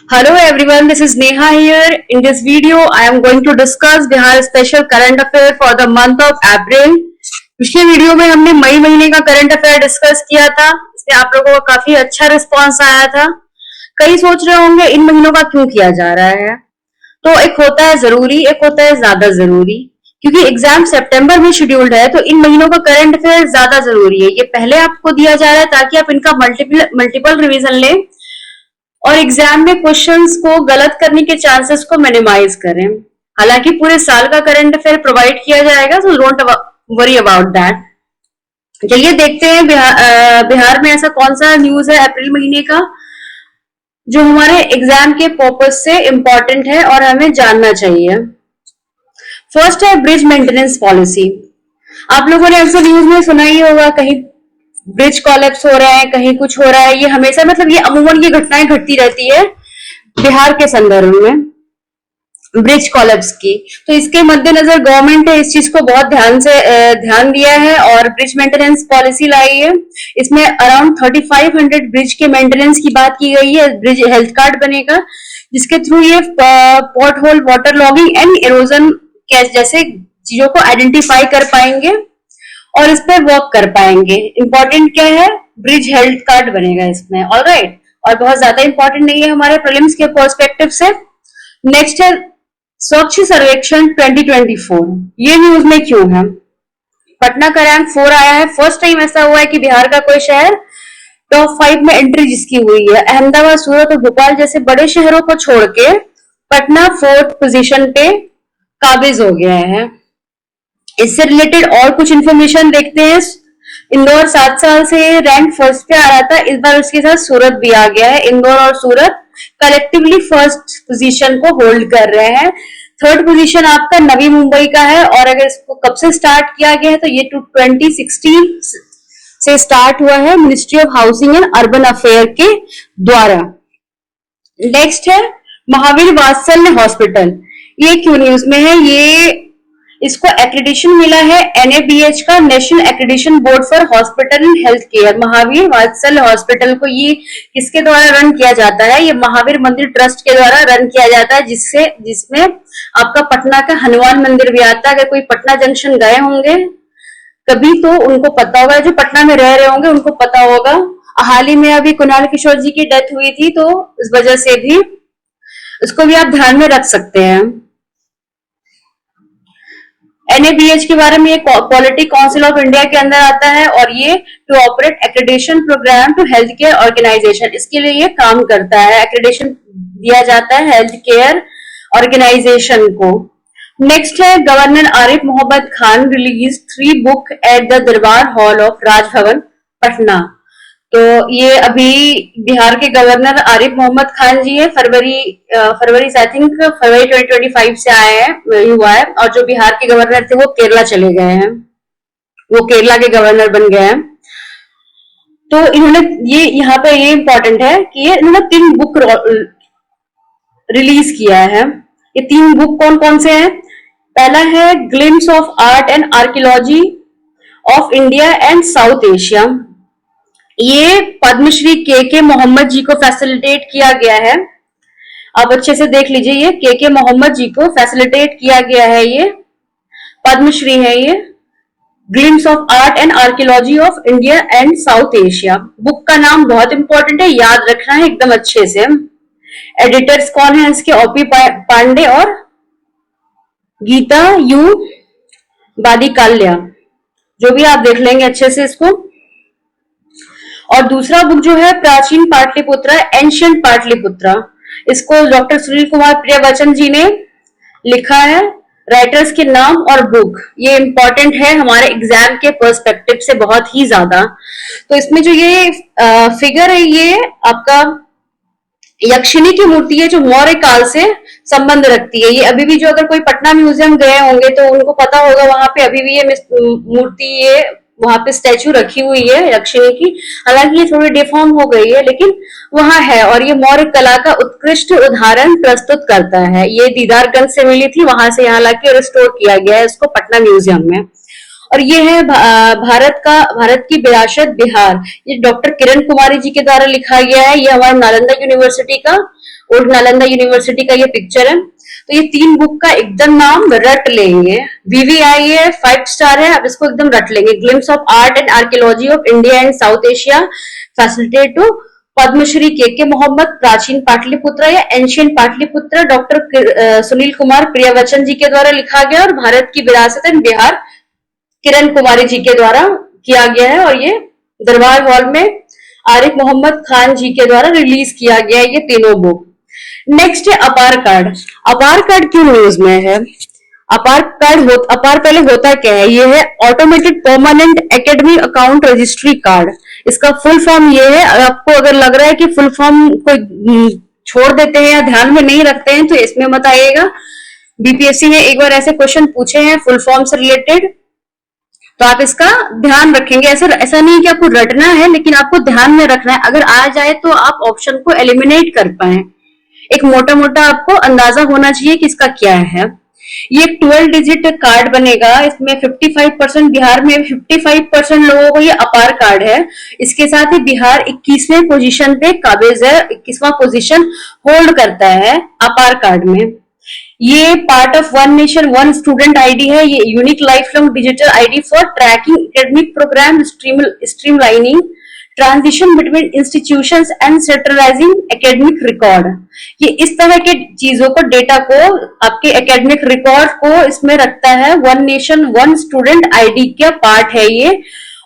Hello everyone, this is Neha here. In this video, I am going to discuss Bihar special current affair for the month of April. पिछले video में हमने मई महीने का current affair discuss किया था। इसमें आप लोगों का काफी अच्छा रिस्पांस आया था। कई सोच रहे होंगे इन महीनों का क्यों किया जा रहा है। तो एक होता है जरूरी, एक होता है ज्यादा जरूरी। क्योंकि एग्जाम सितंबर में शेड्यूल्ड है, तो इन महीनों का करंट अफेयर ज्यादा जरूरी है। ये पहले आपको दिया जा रहा है ताकि आप इनका मल्टीपल रिवीजन लें और एग्जाम में क्वेश्चंस को गलत करने के चांसेस को मिनिमाइज करें। हालांकि पूरे साल का करंट अफेयर प्रोवाइड किया जाएगा, so don't worry about that. चलिए देखते हैं बिहार में ऐसा कौन सा न्यूज है अप्रैल महीने का जो हमारे एग्जाम के पर्पज से इम्पोर्टेंट है और हमें जानना चाहिए। फर्स्ट है ब्रिज मेंटेनेंस पॉलिसी। आप लोगों ने अक्सर न्यूज में सुना ही होगा, कहीं ब्रिज कॉलेप्स हो रहा है, कहीं कुछ हो रहा है। ये हमेशा ये अमूमन ये घटनाएं घटती रहती है बिहार के संदर्भ में ब्रिज कॉलेप्स की। तो इसके मद्देनजर गवर्नमेंट ने इस चीज को बहुत ध्यान दिया है और ब्रिज मेंटेनेंस पॉलिसी लाई है। इसमें अराउंड 3500 ब्रिज के मेंटेनेंस की बात की गई है। ब्रिज हेल्थ कार्ड बनेगा जिसके थ्रू ये pothole, waterlogging and erosion जैसे चीजों को आइडेंटिफाई कर पाएंगे और इस पर वर्क कर पाएंगे। इंपॉर्टेंट क्या है, ब्रिज हेल्थ कार्ड बनेगा इसमें। ऑलराइट, और बहुत ज्यादा इंपॉर्टेंट नहीं है हमारे प्रीलिम्स के पर्सपेक्टिव से। नेक्स्ट है स्वच्छ सर्वेक्षण 2024। ये न्यूज में क्यों है? पटना का रैंक 4 आया है। फर्स्ट टाइम ऐसा हुआ है कि बिहार का कोई शहर टॉप 5 में एंट्री जिसकी हुई है। अहमदाबाद, सूरत और भोपाल जैसे बड़े शहरों को छोड़ के पटना 4th पोजीशन पे काबिज हो गया है। इससे रिलेटेड और कुछ इंफॉर्मेशन देखते हैं। इंदौर 7 साल से रैंक फर्स्ट पे आ रहा था, इस बार उसके साथ सूरत भी आ गया है। इंदौर और सूरत कलेक्टिवली फर्स्ट पोजीशन को होल्ड कर रहे हैं। थर्ड पोजीशन आपका नवी मुंबई का है और अगर इसको कब से स्टार्ट किया गया है तो ये 2016 से स्टार्ट हुआ है ministry of housing and urban affair के द्वारा। नेक्स्ट है महावीर वात्सल्य हॉस्पिटल। ये क्यों न्यूज में है? ये इसको एक्रेडिशन मिला है NABH का, national accreditation board for hospital and health care. Mahavir वात्सल्य हॉस्पिटल को ये किसके द्वारा रन किया जाता है? ये महावीर मंदिर ट्रस्ट के द्वारा रन किया जाता है, जिसमें आपका पटना का हनुमान मंदिर भी आता है। अगर कोई पटना जंक्शन गए होंगे कभी तो उनको पता होगा, जो पटना में रह रहे होंगे उनको पता होगा। हाल ही में अभी कुणाल किशोर जी की डेथ हुई थी, तो इस वजह से भी इसको भी आप ध्यान में रख सकते हैं। NABH के बारे में ये क्वालिटी काउंसिल ऑफ इंडिया के अंदर आता है और ये to operate accreditation programme to health care organisation, इसके लिए ये काम करता है। एक्रेडिशन दिया जाता है हेल्थ केयर ऑर्गेनाइजेशन को। नेक्स्ट है governor Arif Mohammad Khan release 3 book at the Darbar hall of Raj Bhavan Patna. तो ये अभी बिहार के गवर्नर आरिफ मोहम्मद खान जी है, फरवरी आई थिंक फरवरी 2025 से आए हैं, हुआ है। और जो बिहार के गवर्नर थे वो केरला चले गए हैं, वो केरला के गवर्नर बन गए हैं। तो इन्होंने ये यहाँ पे ये इंपॉर्टेंट है कि ये इन्होंने 3 बुक रिलीज किया है। ये 3 बुक कौन कौन से हैं? पहला है glimpse of art and archaeology of India and South Asia. ये पद्मश्री के मोहम्मद जी को फैसिलिटेट किया गया है। आप अच्छे से देख लीजिए, ये के मोहम्मद जी को फैसिलिटेट किया गया है। ये पद्मश्री है। ये glimpse of art and archaeology of India and South Asia. Book का नाम बहुत इंपॉर्टेंट है, याद रखना है एकदम अच्छे से। एडिटर्स कौन है इसके? OP पांडे और गीता यू बादिकाल्या, जो भी आप देख लेंगे अच्छे से इसको। और दूसरा बुक जो है प्राचीन पाटलिपुत्रा, एंशियंट पाटलिपुत्रा, इसको डॉक्टर सुनील कुमार प्रियवचन जी ने लिखा है। राइटर्स के नाम और बुक, ये इंपॉर्टेंट है हमारे एग्जाम के पर्सपेक्टिव से बहुत ही ज्यादा। तो इसमें जो ये फिगर है ये आपका यक्षिणी की मूर्ति है जो मौर्य काल से संबंध रखती है। ये अभी भी जो अगर कोई पटना म्यूजियम गए होंगे तो उनको पता होगा, वहां पे अभी भी ये मूर्ति, ये वहां पे स्टैचू रखी हुई है यक्षिणी की। हालांकि ये थोड़ी डिफॉर्म हो गई है लेकिन वहां है और ये मौर्य कला का उत्कृष्ट उदाहरण प्रस्तुत करता है। ये दीदारगंज से मिली थी, वहां से यहाँ लाके रिस्टोर किया गया है इसको पटना म्यूजियम में। और ये है भारत की विरासत बिहार। ये डॉक्टर किरण कुमारी जी के द्वारा लिखा गया है। ये हमारा नालंदा यूनिवर्सिटी का, ओल्ड नालंदा यूनिवर्सिटी का ये पिक्चर है। तो ये 3 बुक का एकदम नाम रट लेंगे। VVI है, 5 स्टार है, आप इसको एकदम रट लेंगे। Glimpse of art and archaeology of India and South Asia, facilitate Padma Shri K Mohammed, प्राचीन पाटलिपुत्र या एंशियंट पाटलिपुत्र, डॉक्टर सुनील कुमार प्रियवचन जी के द्वारा लिखा गया, और भारत की विरासत एंड बिहार किरण कुमारी जी के द्वारा किया गया है। और ये दरबार हॉल में आरिफ मोहम्मद खान जी के द्वारा रिलीज किया गया है ये तीनों बुक। नेक्स्ट है अपार कार्ड। अपार कार्ड क्यों न्यूज में है? अपार पहले होता क्या है? ये है automated permanent academic account registry card. इसका फुल फॉर्म ये है। आपको अगर लग रहा है कि फुल फॉर्म कोई छोड़ देते हैं या ध्यान में नहीं रखते हैं तो इसमें मत आइएगा। बीपीएससी ने एक बार ऐसे क्वेश्चन पूछे हैं फुल फॉर्म से रिलेटेड, तो आप इसका ध्यान रखेंगे। ऐसा नहीं कि आपको रटना है, लेकिन आपको ध्यान में रखना है। अगर आ जाए तो आप ऑप्शन को एलिमिनेट कर पाए। एक मोटा मोटा आपको अंदाजा होना चाहिए कि इसका क्या है। ये 12 डिजिट कार्ड बनेगा। इसमें 55% बिहार में 55% लोगों को ये अपार कार्ड है। इसके साथ ही बिहार 21वें पोजीशन पे काबिज है, 21वां पोजीशन होल्ड करता है अपार कार्ड में। ये part of one nation one student ID है। ये unique lifelong digital ID for tracking academic programme, streamlining transition between institutions and centralising academic record. ये इस तरह के चीजों को, डेटा को, आपके एकेडमिक रिकॉर्ड को इसमें रखता है। One nation one student ID का पार्ट है ये।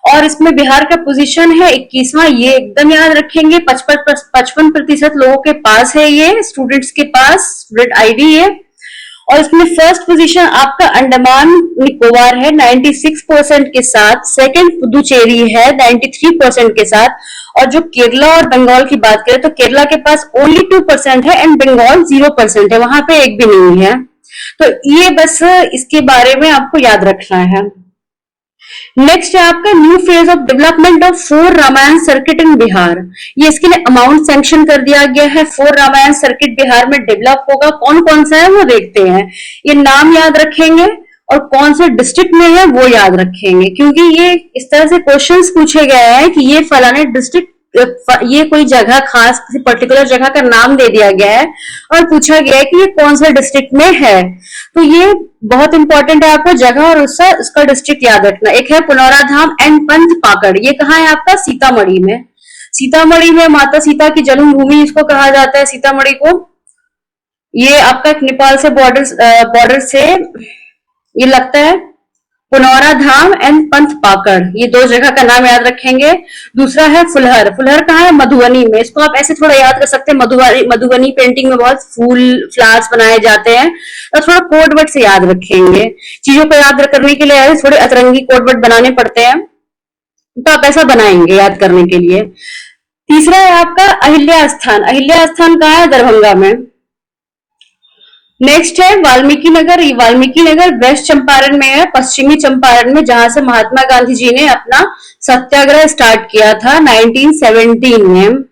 और इसमें बिहार का पोजीशन है 21वां। ये एकदम याद रखेंगे। 55% लोगों के पास है ये, स्टूडेंट्स के पास स्टूडेंट आईडी है। और इसमें फर्स्ट पोजीशन आपका अंडमान निकोबार है 96% के साथ। सेकंड पुदुचेरी है 93% के साथ। और जो केरला और बंगाल की बात करें तो केरला के पास ओनली 2% है एंड बंगाल 0% है, वहां पे एक भी नहीं है। तो ये बस इसके बारे में आपको याद रखना है। नेक्स्ट है आपका new phase of development of 4 Ramayana circuit in Bihar. ये इसके लिए अमाउंट सैंक्शन कर दिया गया है। 4 रामायण सर्किट बिहार में डेवलप होगा। कौन कौन सा है वो देखते हैं। ये नाम याद रखेंगे और कौन से डिस्ट्रिक्ट में है वो याद रखेंगे, क्योंकि ये इस तरह से क्वेश्चंस पूछे गए हैं कि ये फलाने डिस्ट्रिक्ट, ये कोई जगह खास किसी पर्टिकुलर जगह का नाम दे दिया गया है और पूछा गया है कि ये कौन सा डिस्ट्रिक्ट में है। तो ये बहुत इंपॉर्टेंट है, आपको जगह और उसका डिस्ट्रिक्ट याद रखना। एक है पुनौरा धाम एंड पंथ पाकड़। ये कहाँ है आपका? सीतामढ़ी में। सीतामढ़ी में माता सीता की जन्मभूमि इसको कहा जाता है, सीतामढ़ी को। ये आपका नेपाल से बॉर्डर से ये लगता है। पुनौरा धाम एंड पंथ पाकड़, ये 2 जगह का नाम याद रखेंगे। दूसरा है फुलहर। फुलहर कहाँ है? मधुबनी में। इसको आप ऐसे थोड़ा याद कर सकते हैं। मधुबनी पेंटिंग में बहुत फूल फ्लावर्स बनाए जाते हैं, तो थोड़ा कोड वर्ड से याद रखेंगे। चीजों को याद करने के लिए थोड़े अतरंगी कोड वर्ड बनाने पड़ते हैं, तो आप ऐसा बनाएंगे याद करने के लिए। तीसरा है आपका अहिल्या स्थान। अहिल्या स्थान कहाँ है? दरभंगा में। नेक्स्ट है वाल्मीकि नगर। ये वाल्मीकि नगर वेस्ट चंपारण में है, पश्चिमी चंपारण में, जहां से महात्मा गांधी जी ने अपना सत्याग्रह स्टार्ट किया था 1917 में।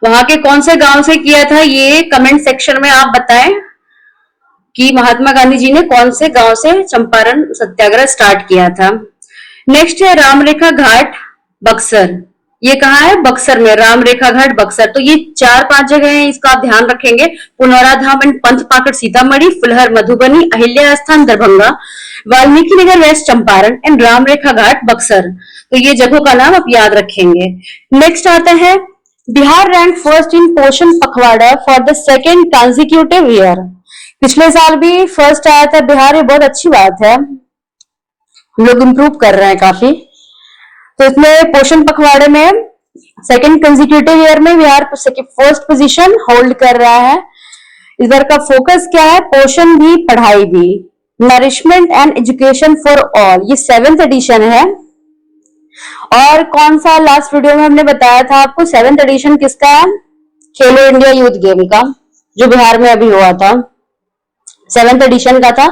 वहां के कौन से गांव से किया था ये कमेंट सेक्शन में आप बताएं कि महात्मा गांधी जी ने कौन से गांव से चंपारण सत्याग्रह स्टार्ट किया था। नेक्स्ट है रामरेखा घाट बक्सर। ये कहाँ है? बक्सर में, रामरेखा घाट बक्सर। तो ये 4-5 जगह हैं, इसका आप ध्यान रखेंगे। पुनौरा धाम एंड पंथ पाकड़ सीतामढ़ी, फुलहर मधुबनी, अहिल्या स्थान दरभंगा, वाल्मीकि नगर वेस्ट चंपारण एंड रामरेखा घाट बक्सर। तो ये जगहों का नाम आप याद रखेंगे। नेक्स्ट आता है बिहार रैंक फर्स्ट इन पोषण पखवाड़ा for the second consecutive year. पिछले साल भी फर्स्ट आया था बिहार, ये बहुत अच्छी बात है। हम लोग इम्प्रूव कर रहे हैं काफी। तो इसमें पोषण पखवाड़े में सेकंड कंसेक्यूटिव ईयर में बिहार फर्स्ट पोजीशन होल्ड कर रहा है। इस बार का फोकस क्या है? पोषण भी पढ़ाई भी, nourishment and education for all. ये 7th एडिशन है। और कौन सा लास्ट वीडियो में हमने बताया था आपको 7th एडिशन किसका है? खेलो इंडिया यूथ गेम का, जो बिहार में अभी हुआ था, 7th एडिशन का था।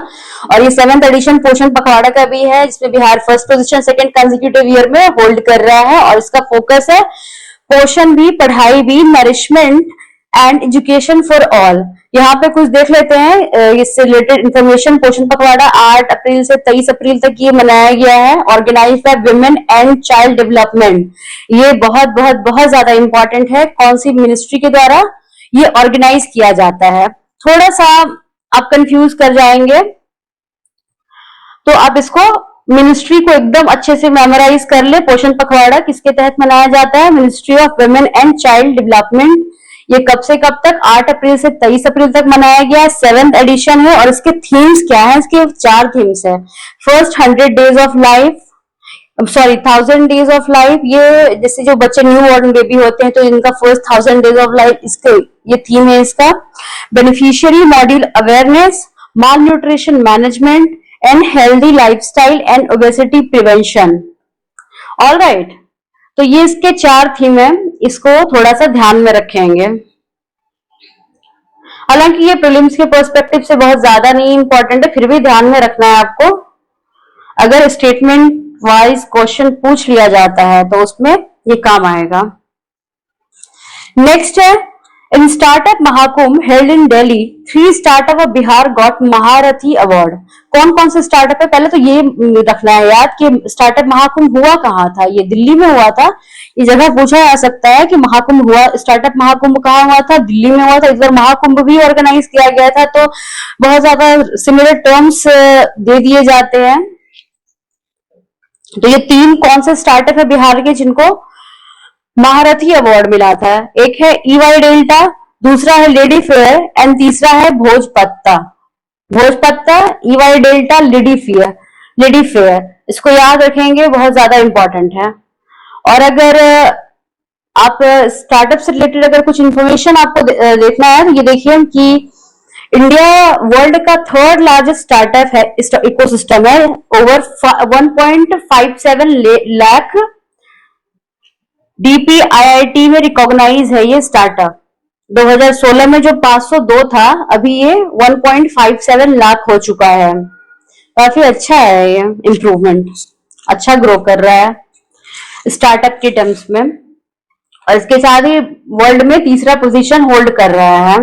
और ये 7th एडिशन पोषण पखवाड़ा का भी है, जिसमें Bihar first position second consecutive year में होल्ड कर रहा है। और इसका फोकस है पोषण भी, पढ़ाई भी, nourishment and education for all. यहाँ पे कुछ देख लेते हैं इससे रिलेटेड इंफॉर्मेशन। पोषण पखवाड़ा 8 अप्रैल से 23 अप्रैल तक ये मनाया गया है, organise by women and child development. ये बहुत बहुत बहुत ज्यादा इंपॉर्टेंट है, कौन सी मिनिस्ट्री के द्वारा ये ऑर्गेनाइज किया जाता है। थोड़ा सा आप कंफ्यूज कर जाएंगे, तो आप इसको मिनिस्ट्री को एकदम अच्छे से मेमोराइज कर ले। पोषण पखवाड़ा किसके तहत मनाया जाता है? Ministry of women and child development. ये कब से कब तक? 8 अप्रैल से 23 अप्रैल तक मनाया गया है। 7th एडिशन है। और इसके थीम्स क्या है? इसके 4 थीम्स है। First 100 days of life, sorry 1000 days of life. ये जैसे जो बच्चे न्यू बॉर्न बेबी होते हैं तो इनका फर्स्ट 1000 डेज ऑफ लाइफ, इसके ये थीम है इसका। Beneficiary module awareness, mall nutrition management and healthy lifestyle and obesity prevention. All right, तो ये इसके 4 थीम है, इसको थोड़ा सा ध्यान में रखेंगे। हालांकि ये प्रीलिम्स के पर्सपेक्टिव से बहुत ज्यादा नहीं इंपॉर्टेंट है, फिर भी ध्यान में रखना है आपको। अगर स्टेटमेंट वाइज क्वेश्चन पूछ लिया जाता है तो उसमें ये काम आएगा। नेक्स्ट है, इन startup Mahakumbh held in Delhi 3 startup of Bihar got महारथी अवार्ड। कौन कौन से स्टार्टअप है? पहले तो ये रखना है याद कि स्टार्टअप महाकुंभ हुआ कहाँ था। ये दिल्ली में हुआ था। ये जगह पूछा जा सकता है कि महाकुंभ हुआ, स्टार्टअप महाकुंभ कहाँ हुआ था? दिल्ली में हुआ था। इस बार महाकुंभ भी ऑर्गेनाइज किया गया था, तो बहुत ज्यादा सिमिलर टर्म्स दे दिए जाते हैं। तो ये 3 कौन से स्टार्टअप है बिहार के जिनको महारथी अवार्ड मिला था? एक है ईवाई डेल्टा, दूसरा है लेडी फेयर एंड तीसरा है भोजपत्ता। भोजपत्ता, ईवाई डेल्टा, लेडी फेयर। इसको याद रखेंगे, बहुत ज्यादा इंपॉर्टेंट है। और अगर आप स्टार्टअप से रिलेटेड अगर कुछ इंफॉर्मेशन आपको देखना है तो ये देखिए कि इंडिया वर्ल्ड का 3rd लार्जेस्ट स्टार्टअप है, इकोसिस्टम है। ओवर 1.57 लाख DPIIT में रिकॉग्नाइज है ये स्टार्टअप। 2016 में जो 502 था, अभी ये 1.57 लाख हो चुका है। काफी अच्छा है ये इम्प्रूवमेंट, अच्छा ग्रो कर रहा है स्टार्टअप के टर्म्स में। और इसके साथ ही वर्ल्ड में 3रा पोजीशन होल्ड कर रहा है।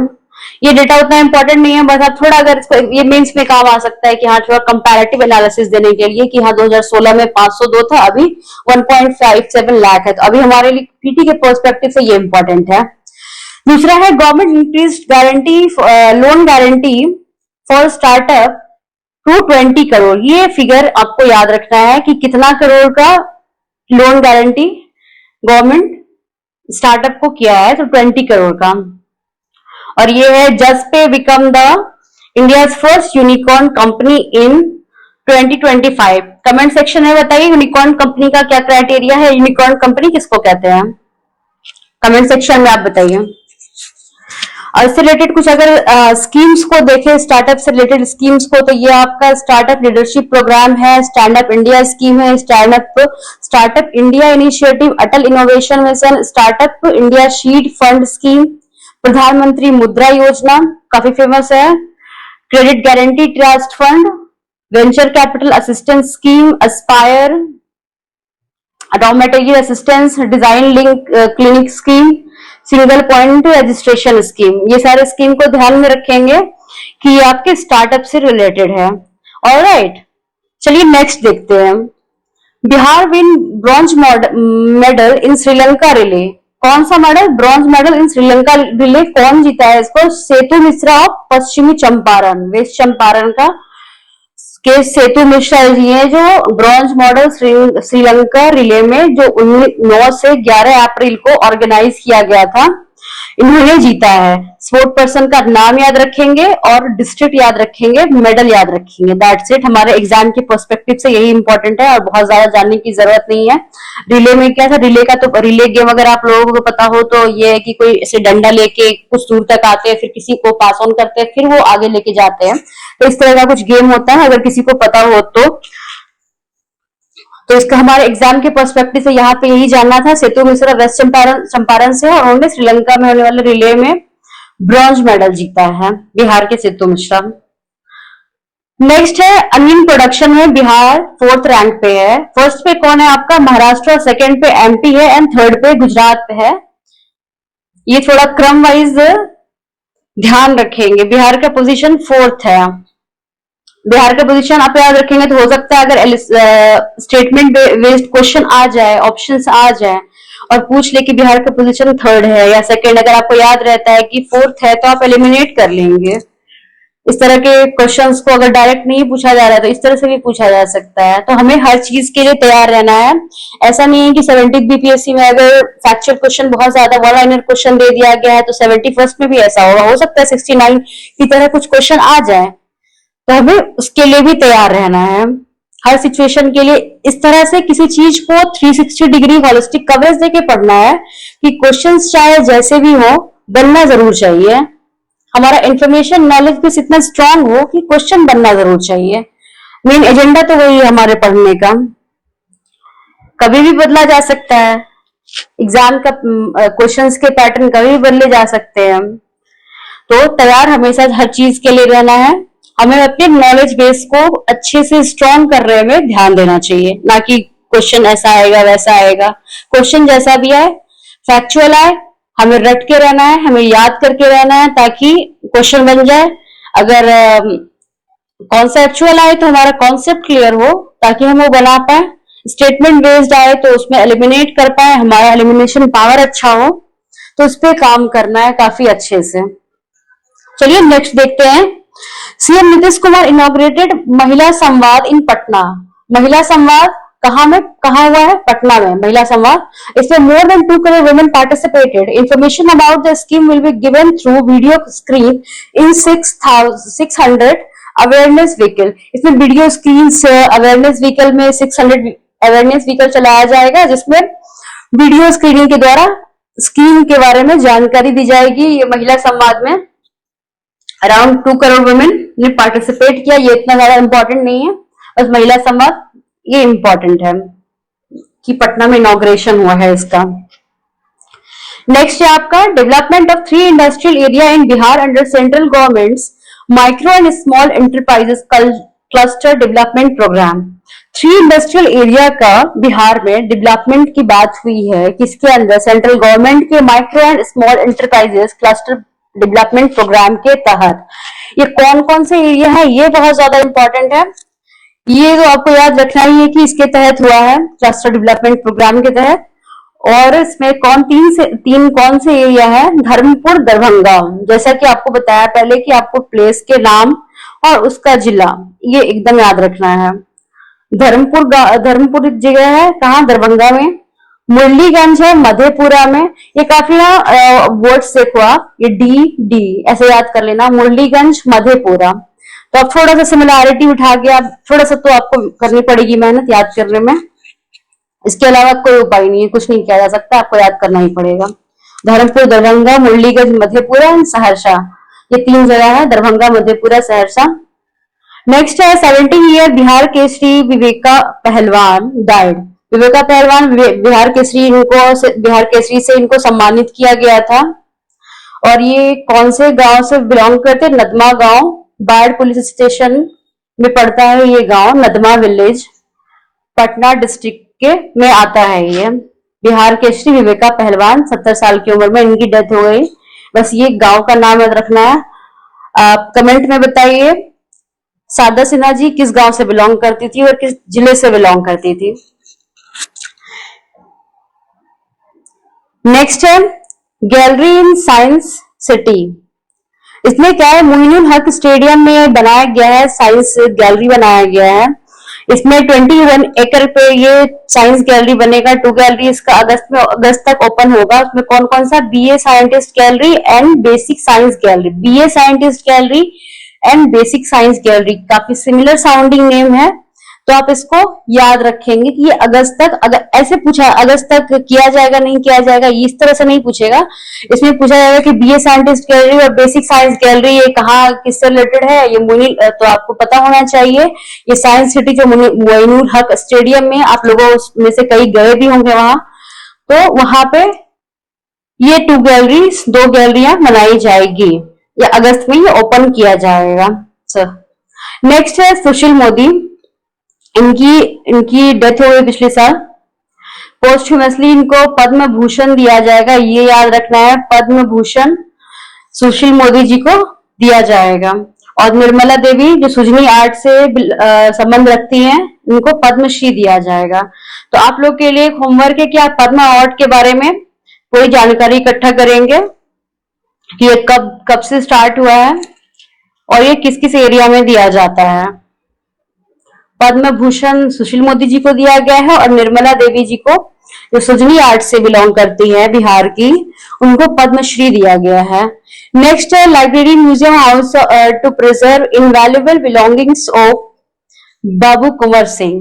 ये डेटा उतना इंपॉर्टेंट नहीं है, बस आप थोड़ा अगर इसको ये मेंस में काम आ सकता है कि हाँ थोड़ा कंपैरेटिव एनालिसिस देने के लिए कि हाँ 2016 में 502 था, अभी 1.57 लाख है। तो अभी हमारे लिए पीटी के पर्सपेक्टिव से ये इंपॉर्टेंट है। दूसरा है government increase guarantee, loan guarantee for startup to 20 crore. ये फिगर आपको याद रखना है कि कितना करोड़ का लोन गारंटी गवर्नमेंट स्टार्टअप को किया है, तो 20 करोड़ का। और ये है Juspay become the India's first unicorn company in 2025। Comment section में बताइए यूनिकॉर्न कंपनी का क्या क्राइटेरिया है, यूनिकॉर्न कंपनी किसको कहते हैं? कमेंट सेक्शन में आप बताइए। और इससे रिलेटेड कुछ अगर स्कीम्स को देखें, स्टार्टअप से रिलेटेड स्कीम्स को, तो ये आपका स्टार्टअप लीडरशिप प्रोग्राम है, स्टैंड अप इंडिया स्कीम है, startup India initiative, Atal innovation mission, startup India seed fund scheme, Pradhan Mantri Mudra Yojana काफी फेमस है, credit guarantee trust fund, venture capital assistance scheme, aspire, raw material assistance, design link clinic scheme, single point registration scheme. ये सारे scheme को ध्यान में रखेंगे कि ये आपके स्टार्टअप से रिलेटेड है। ऑलराइट, चलिए नेक्स्ट देखते हैं। Bihar win bronze medal in Sri Lanka relay. कौन सा medal? Bronze medal in Sri Lanka relay. कौन जीता है इसको? सेतु मिश्रा ऑफ पश्चिमी चंपारण, वेस्ट चंपारण का के सेतु मिश्रा जी हैं, जो ब्रॉन्ज मॉडल श्रीलंका रिले में जो 9 से 11 अप्रैल को ऑर्गेनाइज किया गया था, इन्होंने जीता है। स्पोर्ट पर्सन का नाम याद रखेंगे और डिस्ट्रिक्ट याद रखेंगे, मेडल याद रखेंगे। That's it. हमारे एग्जाम के पर्सपेक्टिव से यही इंपॉर्टेंट है और बहुत ज्यादा जानने की जरूरत नहीं है। रिले में क्या था? रिले का तो रिले गेम अगर आप लोगों को पता हो तो ये है कि कोई ऐसे डंडा लेके कुछ दूर तक आते हैं, फिर किसी को पास ऑन करते हैं, फिर वो आगे लेके जाते हैं। तो इस तरह का कुछ गेम होता है, अगर किसी को पता हो तो इसका हमारे एग्जाम के पर्सपेक्टिव से यहाँ पे यही जानना था। सेतु मिश्रा वेस्ट चंपारण से है और उन्होंने श्रीलंका में होने वाले रिले में ब्रॉन्ज मेडल जीता है, बिहार के सेतु मिश्रा। नेक्स्ट है अनियन प्रोडक्शन में बिहार 4th रैंक पे है। फर्स्ट पे कौन है आपका? महाराष्ट्र, सेकंड पे एमपी है एंड थर्ड पे गुजरात पे है। ये थोड़ा क्रम वाइज ध्यान रखेंगे बिहार का पोजीशन 4th है। बिहार का पोजीशन आप याद रखेंगे तो हो सकता है अगर स्टेटमेंट बेस्ड क्वेश्चन आ जाए, ऑप्शंस आ जाए और पूछ ले कि बिहार का पोजीशन 3rd है या 2nd, अगर आपको याद रहता है कि 4th है तो आप एलिमिनेट कर लेंगे। इस तरह के क्वेश्चंस को अगर डायरेक्ट नहीं पूछा जा रहा है तो इस तरह से भी पूछा जा सकता है। तो हमें हर चीज के लिए तैयार रहना है। ऐसा नहीं है कि 70th बीपीएससी में अगर फैक्चुअल क्वेश्चन बहुत ज्यादा वन लाइनर क्वेश्चन दे दिया गया है तो 71st में भी ऐसा होगा, हो सकता है 69 की तरह कुछ क्वेश्चन आ जाए, तो हमें उसके लिए भी तैयार रहना है हर सिचुएशन के लिए। इस तरह से किसी चीज को 360 डिग्री होलिस्टिक कवरेज देके पढ़ना है कि क्वेश्चंस चाहे जैसे भी हो बनना जरूर चाहिए। हमारा इंफॉर्मेशन नॉलेज भी इतना स्ट्रांग हो कि क्वेश्चन बनना जरूर चाहिए। मेन एजेंडा तो वही है हमारे पढ़ने का। कभी भी बदला जा सकता है, एग्जाम का क्वेश्चंस के पैटर्न कभी भी बदले जा सकते हैं, तो तैयार हमेशा हर चीज के लिए रहना है। हमें अपने नॉलेज बेस को अच्छे से स्ट्रॉन्ग कर रहे में ध्यान देना चाहिए, ना कि क्वेश्चन ऐसा आएगा वैसा आएगा। क्वेश्चन जैसा भी आए, फैक्चुअल आए, हमें रट के रहना है, हमें याद करके रहना है ताकि क्वेश्चन बन जाए। अगर कॉन्सेप्चुअल आए तो हमारा कॉन्सेप्ट क्लियर हो ताकि हम वो बना पाए। स्टेटमेंट बेस्ड आए तो उसमें एलिमिनेट कर पाए, हमारा एलिमिनेशन पावर अच्छा हो, तो उस पर काम करना है काफी अच्छे से। चलिए नेक्स्ट देखते हैं। सीएम नीतीश कुमार इनॉग्रेटेड महिला संवाद इन पटना। महिला संवाद कहाँ हुआ है? पटना में महिला संवाद। इसमें more than 2 crore women participated. Information about the scheme will be given through video screen in 600 awareness vehicle. इसमें वीडियो स्क्रीन से अवेयरनेस व्हीकल में 600 अवेयरनेस व्हीकल चलाया जाएगा, जिसमें वीडियो स्क्रीनिंग के द्वारा स्कीम के बारे में जानकारी दी जाएगी। ये महिला संवाद में अराउंड 2 करोड़ वुमेन ने पार्टिसिपेट किया। ये इतना ज्यादा इंपॉर्टेंट नहीं है, बस महिला संवाद ये इंपॉर्टेंट है कि पटना में इनॉग्रेशन हुआ है इसका। नेक्स्ट है आपका development of 3 industrial area in Bihar under central governments micro and small enterprises cluster development programme. 3 industrial area का बिहार में डेवलपमेंट की बात हुई है, किसके अंदर? सेंट्रल गवर्नमेंट के micro and small enterprises cluster development programme के तहत। ये कौन कौन से एरिया है, ये बहुत ज्यादा इंपॉर्टेंट है। ये तो आपको याद रखना ही है कि इसके तहत हुआ है, क्लस्टर डेवलपमेंट प्रोग्राम के तहत। और इसमें तीन कौन से एरिया है? धर्मपुर, दरभंगा। जैसा कि आपको बताया पहले कि आपको प्लेस के नाम और उसका जिला ये एकदम याद रखना है। धर्मपुर एक जगह है, कहाँ? दरभंगा में। मुरलीगंज है मधेपुरा में। ये काफी वर्ड से हुआ, ये डी ऐसे याद कर लेना, मुरलीगंज मधेपुरा। तो अब थोड़ा सा सिमिलैरिटी उठा के आप थोड़ा सा तो आपको करनी पड़ेगी मेहनत याद करने में। इसके अलावा कोई उपाय नहीं है, कुछ नहीं किया जा सकता, आपको याद करना ही पड़ेगा। धर्मपुर, दरभंगा, मुरलीगंज, मधेपुरा एंड सहरसा, ये 3 जगह है, दरभंगा, मधेपुरा, सहरसा। नेक्स्ट है 70 ईयर बिहार केसरी विवेका पहलवान डाइड। विवेका पहलवान बिहार केसरी से इनको सम्मानित किया गया था। और ये कौन से गांव से बिलोंग करते? नदमा गांव, बाढ़ पुलिस स्टेशन में पड़ता है ये गांव, नदमा विलेज, पटना डिस्ट्रिक्ट के में आता है ये। बिहार केसरी विवेका पहलवान 70 साल की उम्र में इनकी डेथ हो गई। बस ये गांव का नाम याद रखना है। आप कमेंट में बताइए सादा सिन्हा जी किस गांव से बिलोंग करती थी और किस जिले से बिलोंग करती थी। नेक्स्ट है गैलरी इन साइंस सिटी। इसमें क्या है? मोइनुल हक स्टेडियम में बनाया गया है, साइंस गैलरी बनाया गया है। इसमें 21 एकड़ पे ये साइंस गैलरी बनेगा। 2 गैलरी इसका अगस्त तक ओपन होगा। उसमें कौन कौन सा? BA scientist gallery and basic science gallery. BA scientist gallery and basic science gallery, काफी सिमिलर साउंडिंग नेम है, तो आप इसको याद रखेंगे कि ये अगस्त तक, अगर ऐसे पूछा अगस्त तक किया जाएगा नहीं किया जाएगा, इस तरह से नहीं पूछेगा। इसमें पूछा जाएगा कि बीए साइंटिस्ट गैलरी और बेसिक साइंस गैलरी ये कहाँ किससे रिलेटेड है, ये तो आपको पता होना चाहिए। ये साइंस सिटी जो मोइनुल हक स्टेडियम में, आप लोगों में से कई गए भी होंगे वहां, तो वहां पे ये 2 गैलरियां बनाई जाएगी। या अगस्त में ये ओपन किया जाएगा। नेक्स्ट है सुशील मोदी, इनकी डेथ हो गई पिछले साल। पोस्टह्यूमसली इनको पद्म भूषण दिया जाएगा, ये याद रखना है, पद्म भूषण। सुशील मोदी जी को दिया जाएगा। और निर्मला देवी जो सुजनी आर्ट से संबंध रखती हैं, उनको पद्मश्री दिया जाएगा। तो आप लोग के लिए एक होमवर्क है कि आप पद्म अवार्ड के बारे में कोई जानकारी इकट्ठा करेंगे कि ये कब कब से स्टार्ट हुआ है और ये किस किस एरिया में दिया जाता है। पद्म भूषण सुशील मोदी जी को दिया गया है और निर्मला देवी जी को, जो सुजनी आर्ट से बिलोंग करती है बिहार की, उनको पद्मश्री दिया गया है। नेक्स्ट है library museum house to preserve invaluable belongings of Babu Kunwar Singh.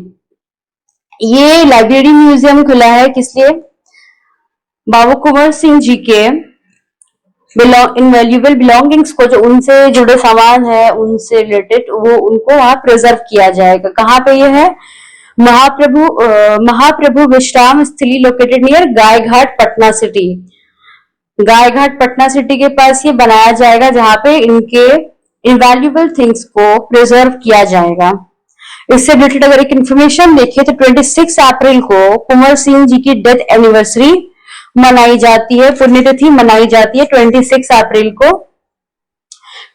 ये लाइब्रेरी म्यूजियम खुला है किस लिए? बाबू कुंवर सिंह जी के इनवैल्यूएबल बिलोंगिंग्स को, जो उनसे जुड़े सामान है उनसे रिलेटेड, वो उनको वहां प्रिजर्व किया जाएगा। कहाँ पे ये है? महाप्रभु विश्राम स्थली located near Gaighat Patna city. Gaighat Patna city के पास ये बनाया जाएगा, जहां पे इनके इनवैल्यूएबल थिंग्स को प्रिजर्व किया जाएगा। इससे रिलेटेड अगर एक इंफॉर्मेशन देखें तो 26 अप्रैल को कुंवर सिंह जी की डेथ एनिवर्सरी मनाई जाती है, पुण्यतिथि मनाई जाती है 26 अप्रैल को।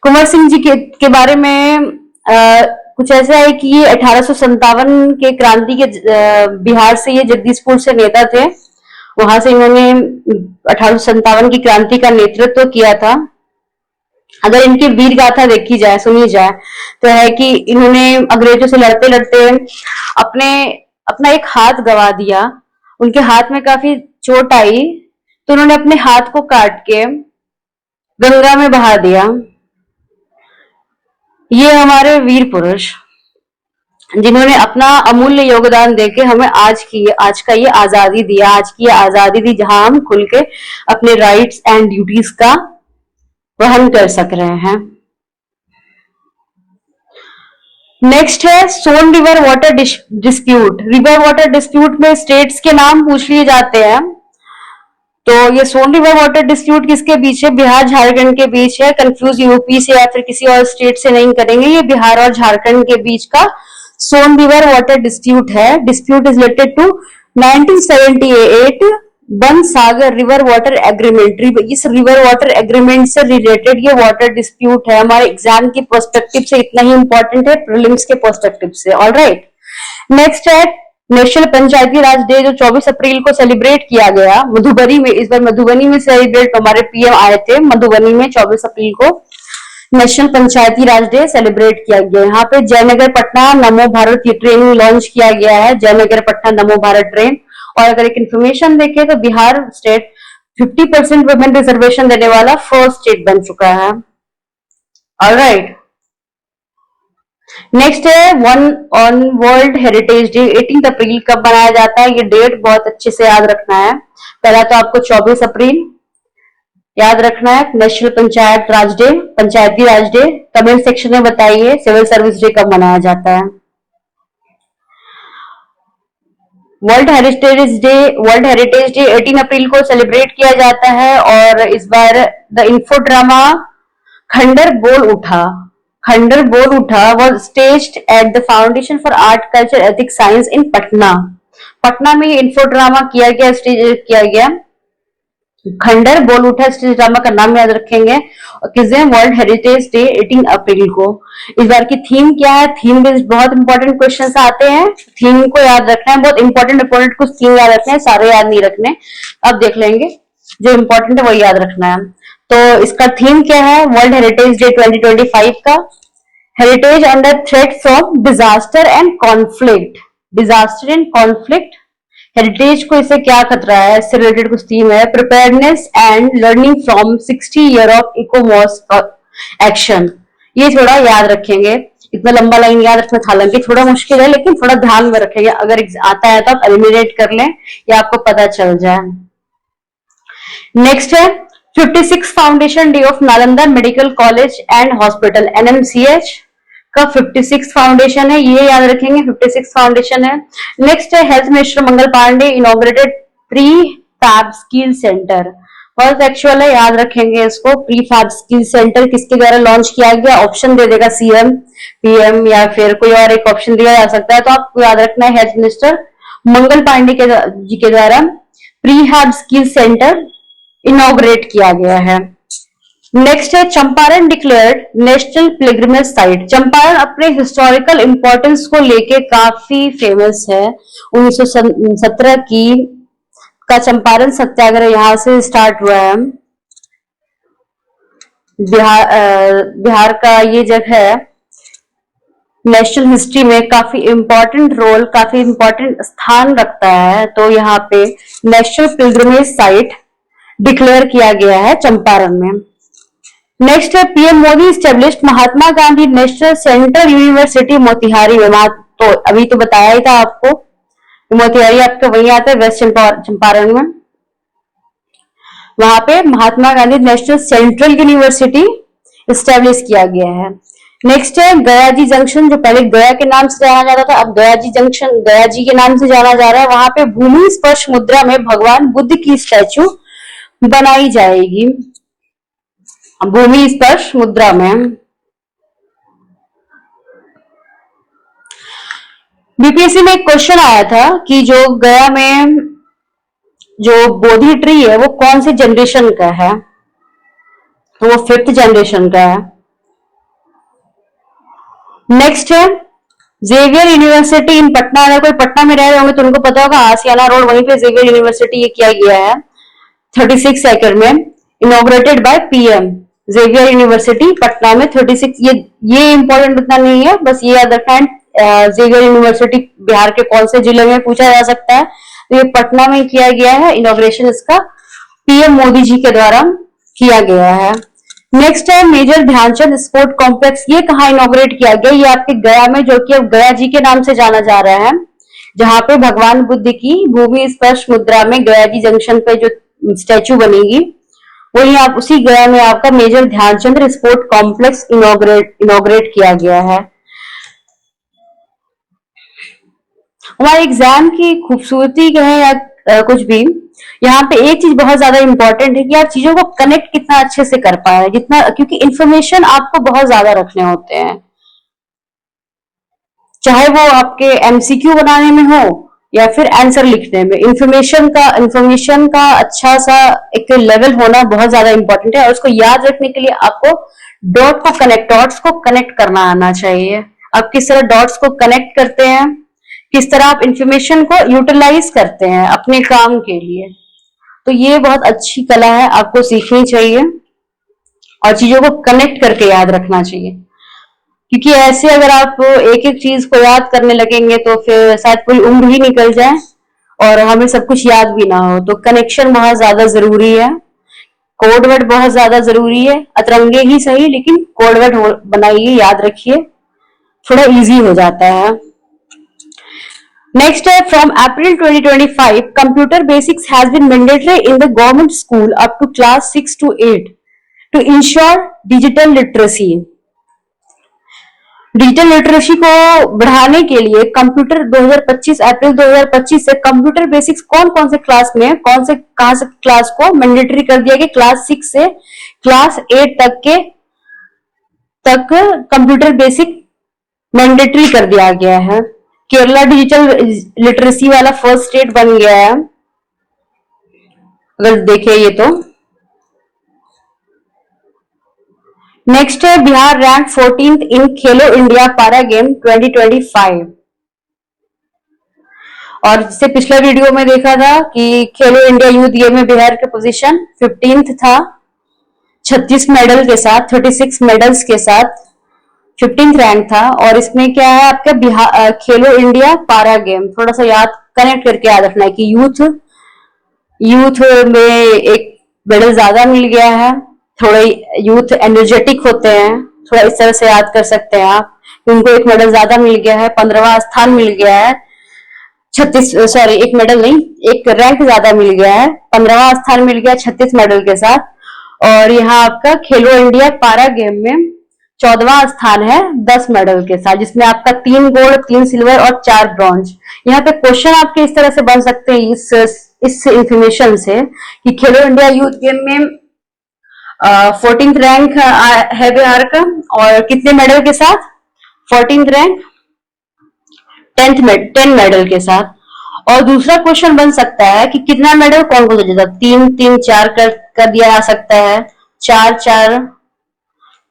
कुंवर सिंह जी के बारे में कुछ ऐसा है कि ये 1857 के क्रांति के बिहार से, ये जगदीशपुर से नेता थे, वहां से इन्होंने 1857 की क्रांति का नेतृत्व किया था। अगर इनकी वीर गाथा देखी जाए, सुनी जाए, तो है कि इन्होंने अंग्रेजों से लड़ते लड़ते अपना एक हाथ गवा दिया। उनके हाथ में काफी चोट आई, तो उन्होंने अपने हाथ को काट के गंगा में बहा दिया। ये हमारे वीर पुरुष, जिन्होंने अपना अमूल्य योगदान देके हमें आज का ये आजादी दिया, आज की ये आजादी दी, जहां हम खुल के अपने राइट्स एंड ड्यूटीज का वहन कर सक रहे हैं। नेक्स्ट है Son river water dispute. River water dispute में स्टेट्स के नाम पूछ लिए जाते हैं। तो ये सोन रिवर वाटर डिस्प्यूट किसके बीच है? बिहार झारखंड के बीच है। कंफ्यूज यूपी से या फिर किसी और स्टेट से नहीं करेंगे, ये बिहार और झारखंड के बीच का सोन रिवर वाटर डिस्प्यूट है। Dispute is related to 1978 Bansagar river water agreement. इस रिवर वाटर एग्रीमेंट से रिलेटेड ये वाटर डिस्प्यूट है। हमारे एग्जाम के पर्सपेक्टिव से इतना ही इंपॉर्टेंट है, प्रीलिम्स के पर्सपेक्टिव से। ऑलराइट, नेक्स्ट है नेशनल पंचायती राज डे, जो 24 अप्रैल को सेलिब्रेट किया गया मधुबनी में। इस बार मधुबनी में सेलिब्रेट, हमारे पीएम आए थे मधुबनी में 24 अप्रैल को national panchayati raj day celebrate किया गया। यहाँ पे जयनगर पटना नमो भारत ये ट्रेन लॉन्च किया गया है, जयनगर पटना नमो भारत ट्रेन। और अगर एक इंफॉर्मेशन देखें तो बिहार स्टेट 50% वुमेन रिजर्वेशन देने वाला फर्स्ट स्टेट बन चुका है। ऑलराइट, नेक्स्ट है one on world heritage day. 18 अप्रैल कब मनाया जाता है? ये डेट बहुत अच्छे से याद रखना है। पहला तो आपको 24 अप्रैल याद रखना है, नेशनल पंचायत राज डे, पंचायती राज डे। कमेंट सेक्शन में बताइए सिविल सर्विस डे कब मनाया जाता है। वर्ल्ड हेरिटेज डे 18 अप्रैल को सेलिब्रेट किया जाता है। और इस बार the info drama Khandar Bol Utha was staged at the foundation for art culture ethics science in Patna. Patna में इंफो ड्रामा किया गया, स्टेज किया गया। खंडर बोल उठा स्टेज ड्रामा का नाम याद रखेंगे। और किस दिन? वर्ल्ड हेरिटेज डे 18 अप्रैल को। इस बार की थीम क्या है? थीम बेस्ड बहुत इंपॉर्टेंट क्वेश्चंस आते हैं, थीम को याद रखना है। बहुत इंपॉर्टेंट कुछ थीम याद रखने हैं, सारे याद नहीं रखने। अब देख लेंगे, जो इंपॉर्टेंट है वही याद रखना है। तो इसका थीम क्या है वर्ल्ड हेरिटेज डे 2025 का? Heritage under threat from disaster and conflict. Disaster and conflict, heritage को इससे क्या खतरा है, इससे रिलेटेड कुछ थीम है। Preparedness and learning from 60 year of ICOMOS action. ये थोड़ा याद रखेंगे, इतना लंबा लाइन याद रखना हालांकि थोड़ा मुश्किल है, लेकिन थोड़ा ध्यान में रखेंगे। अगर आता है तो आप एलिमिनेट कर लें या आपको पता चल जाए। नेक्स्ट है 56 foundation day of Nalanda medical college and hospital, NMCH का 56 फाउंडेशन है, ये याद रखेंगे 56 फाउंडेशन है। नेक्स्ट है health minister Mangal Pandey inaugurated prefab skill centre. बहुत एक्चुअल है, याद रखेंगे इसको। प्री फैब स्किल सेंटर किसके द्वारा लॉन्च किया गया? ऑप्शन दे देगा CM, PM या फिर कोई और एक ऑप्शन दिया जा सकता है, तो आपको याद रखना है हेल्थ मिनिस्टर मंगल पांडे जी के द्वारा prefab skill centre inaugurate किया गया है। नेक्स्ट है Champaran declared national pilgrimage site. Champaran अपने हिस्टोरिकल इंपॉर्टेंस को लेके काफी फेमस है। 1917 की का चंपारण सत्याग्रह यहाँ से स्टार्ट हुआ है। बिहार का ये जगह है नेशनल हिस्ट्री में काफी इंपॉर्टेंट रोल, काफी इंपॉर्टेंट स्थान रखता है। तो यहाँ पे नेशनल पिलग्रिमेज साइट डिक्लेयर किया गया है चंपारण में। नेक्स्ट है PM Modi established Mahatma Gandhi national central university Motihari में। तो अभी तो बताया ही था आपको, मोतिहारी आपका वही आता है वेस्ट चंपारण में। वहां पे Mahatma Gandhi national central university establish किया गया है। नेक्स्ट है गया जी जंक्शन, जो पहले गया के नाम से जाना जाता था, अब गया जी जंक्शन गया जी के नाम से जाना जा रहा है। वहां पे भूमि स्पर्श मुद्रा में भगवान बुद्ध की स्टैचू बनाई जाएगी, भूमि स्पर्श मुद्रा में। बीपीएससी में एक क्वेश्चन आया था कि जो गया में जो बोधि ट्री है वो कौन से जनरेशन का है, तो वो 5th जनरेशन का है। नेक्स्ट है जेवियर यूनिवर्सिटी इन पटना। अगर कोई पटना में रह रहे होंगे तो उनको पता होगा, आसियाना रोड वहीं पे जेवियर यूनिवर्सिटी ये किया गया है 36 एकड़ में, inaugurated by PM. Xavier university Patna में 36, ये इंपॉर्टेंट उतना नहीं है, बस ये याद रखना है। जेवियर यूनिवर्सिटी बिहार के कौन से जिले में पूछा जा सकता है, तो ये पटना में किया गया है। इनॉग्रेशन इसका पीएम मोदी जी के द्वारा किया गया है। नेक्स्ट है मेजर ध्यानचंद स्पोर्ट कॉम्प्लेक्स। ये कहाँ इनॉग्रेट किया गया, ये आपके गया में, जो कि अब गया जी के नाम से जाना जा रहा है, जहां पे भगवान बुद्ध की भूमि स्पर्श मुद्रा में गया जी जंक्शन पे जो स्टैचू बनेगी वही आप उसी गया में आपका major Dhyan Chand sport complex inaugurate किया गया है। हमारे एग्जाम की खूबसूरती कहें या कुछ भी, यहाँ पे एक चीज बहुत ज्यादा इंपॉर्टेंट है कि आप चीजों को कनेक्ट कितना अच्छे से कर पाए, जितना, क्योंकि इंफॉर्मेशन आपको बहुत ज्यादा रखने होते हैं, चाहे वो आपके एमसीक्यू बनाने में हो या फिर आंसर लिखने में। इंफॉर्मेशन का अच्छा सा एक लेवल होना बहुत ज्यादा इंपॉर्टेंट है, और उसको याद रखने के लिए आपको डॉट्स को कनेक्ट करना आना चाहिए। आप किस तरह डॉट्स को कनेक्ट करते हैं, किस तरह आप इंफॉर्मेशन को यूटिलाइज करते हैं अपने काम के लिए, तो ये बहुत अच्छी कला है, आपको सीखनी चाहिए और चीजों को कनेक्ट करके याद रखना चाहिए। क्योंकि ऐसे अगर आप एक एक चीज को याद करने लगेंगे तो फिर शायद पूरी उम्र ही निकल जाए और हमें सब कुछ याद भी ना हो। तो कनेक्शन बहुत ज्यादा जरूरी है, कोड वर्ड बहुत ज्यादा जरूरी है, अतरंगे ही सही लेकिन कोड वर्ड बनाइए, याद रखिए, थोड़ा इजी हो जाता है। नेक्स्ट है from April 2025 computer basics has been mandatory in the government school up to class 6 to 8 to ensure digital literacy. Digital literacy को बढ़ाने के लिए कंप्यूटर 2025 अप्रैल 2025 से कंप्यूटर बेसिक्स कौन कौन से क्लास में, कौन से कहां से क्लास को मैंडेटरी कर दिया गया, क्लास 6 से क्लास 8 तक कंप्यूटर बेसिक मैंडेटरी कर दिया गया है। केरला डिजिटल लिटरेसी वाला फर्स्ट स्टेट बन गया है, अगर देखें ये तो। नेक्स्ट है बिहार रैंक 14th इन खेलो इंडिया पारा गेम 2025। और जिससे पिछले वीडियो में देखा था कि खेलो इंडिया यूथ गेम में बिहार का पोजीशन 15th था, 36 मेडल के साथ, 36 मेडल्स के साथ 15th रैंक था। और इसमें क्या है आपका खेलो इंडिया पारा गेम, थोड़ा सा याद कनेक्ट करके याद रखना है कि यूथ में एक मेडल ज्यादा मिल गया है, थोड़े यूथ एनर्जेटिक होते हैं, थोड़ा इस तरह से याद कर सकते हैं आप। उनको एक मेडल ज्यादा मिल गया है, 15वां स्थान मिल गया है, एक मेडल नहीं, एक रैंक ज्यादा मिल गया है, 15वां स्थान मिल गया 36 मेडल के साथ। और यहाँ आपका खेलो इंडिया पारा गेम में 14वां स्थान है 10 मेडल के साथ, जिसमें आपका 3 गोल्ड, 3 सिल्वर और 4 ब्रॉन्ज। यहाँ पे क्वेश्चन आपके इस तरह से बन सकते हैं इस इंफॉर्मेशन से कि खेलो इंडिया यूथ गेम में 14th रैंक है बिहार का, और कितने मेडल के साथ, 14th रैंक 10 मेडल के साथ। और दूसरा क्वेश्चन बन सकता है कि कितना मेडल कौन कौन सा जीता, 3 3 4 कर दिया जा सकता है, 4 4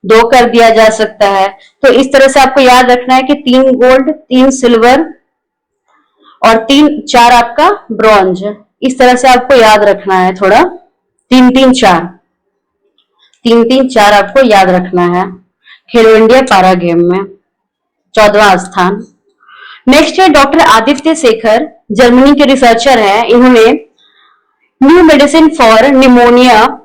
2 कर दिया जा सकता है। तो इस तरह से आपको याद रखना है कि 3 गोल्ड, 3 सिल्वर और 3 4 आपका ब्रॉन्ज। इस तरह से आपको याद रखना है थोड़ा। 3 3 4 3 3 4 आपको याद रखना है खेलो इंडिया पारा गेम में 14वां स्थान। नेक्स्ट है डॉक्टर आदित्य शेखर, जर्मनी के रिसर्चर हैं। इन्होंने न्यू मेडिसिन फॉर निमोनिया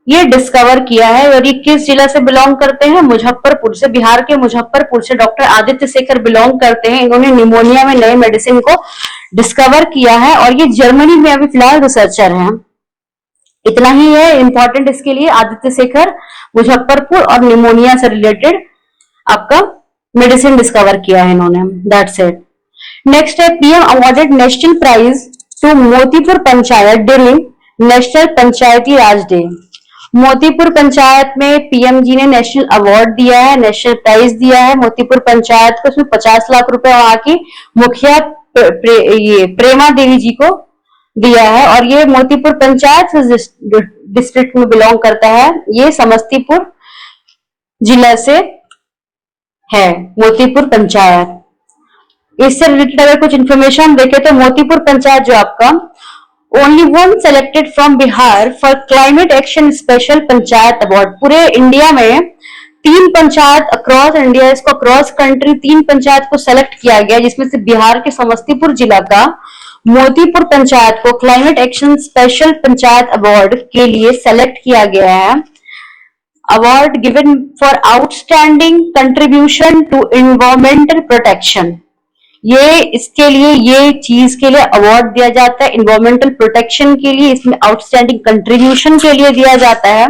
ये डिस्कवर किया है और ये किस जिला से बिलोंग करते हैं? मुजफ्फरपुर से। बिहार के मुजफ्फरपुर से डॉक्टर आदित्य शेखर बिलोंग करते हैं। इन्होंने निमोनिया में नए मेडिसिन को डिस्कवर किया है और ये जर्मनी में अभी फिलहाल रिसर्चर हैं। इतना ही है इंपॉर्टेंट इसके लिए, आदित्य शेखर, मुजफ्फरपुर और निमोनिया से रिलेटेड आपका मेडिसिन डिस्कवर किया है इन्होंने। That's it. नेक्स्ट है PM awarded national prize to Motipur panchayat during national panchayati raj day. Motipur panchayat में पीएम जी ने नेशनल अवार्ड दिया है, नेशनल प्राइज दिया है मोतीपुर पंचायत को। उसमें 50 लाख रुपए वहां की मुखिया ये प्रेमा देवी जी को दिया है और ये मोतीपुर पंचायत डिस्ट्रिक्ट में बिलोंग करता है। ये समस्तीपुर जिला से है मोतीपुर पंचायत। इससे रिलेटेड अगर कुछ इंफॉर्मेशन देखें तो मोतीपुर पंचायत जो आपका only one selected from Bihar for climate action special panchayat award. पूरे इंडिया में 3 पंचायत अक्रॉस इंडिया, इसको अक्रॉस कंट्री 3 पंचायत को सेलेक्ट किया गया, जिसमें से बिहार के समस्तीपुर जिला का मोतीपुर पंचायत को climate action special panchayat award के लिए सेलेक्ट किया गया है। Award given for outstanding contribution to environmental protection. ये इसके लिए, ये चीज के लिए अवार्ड दिया जाता है, एनवायरमेंटल प्रोटेक्शन के लिए, इसमें आउटस्टैंडिंग कंट्रीब्यूशन के लिए दिया जाता है।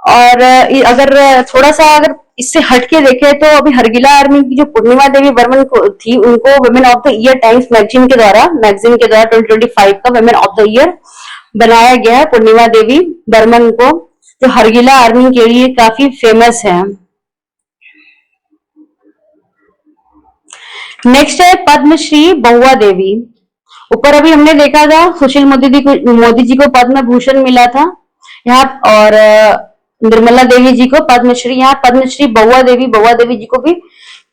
और अगर थोड़ा सा अगर इससे हटके देखें तो अभी हरगिला आर्मी की जो पूर्णिमा देवी बर्मन थी, उनको women of the year times magazine के द्वारा 2025 का वुमेन ऑफ द ईयर बनाया गया है पूर्णिमा देवी बर्मन को, जो हरगिला आर्मी के लिए काफी फेमस है। नेक्स्ट है पद्मश्री बहुआ देवी। ऊपर अभी हमने देखा था सुशील मोदी जी को पद्म भूषण मिला था यहाँ, और निर्मला देवी जी को पद्मश्री। यहाँ पद्मश्री बहुआ देवी जी को भी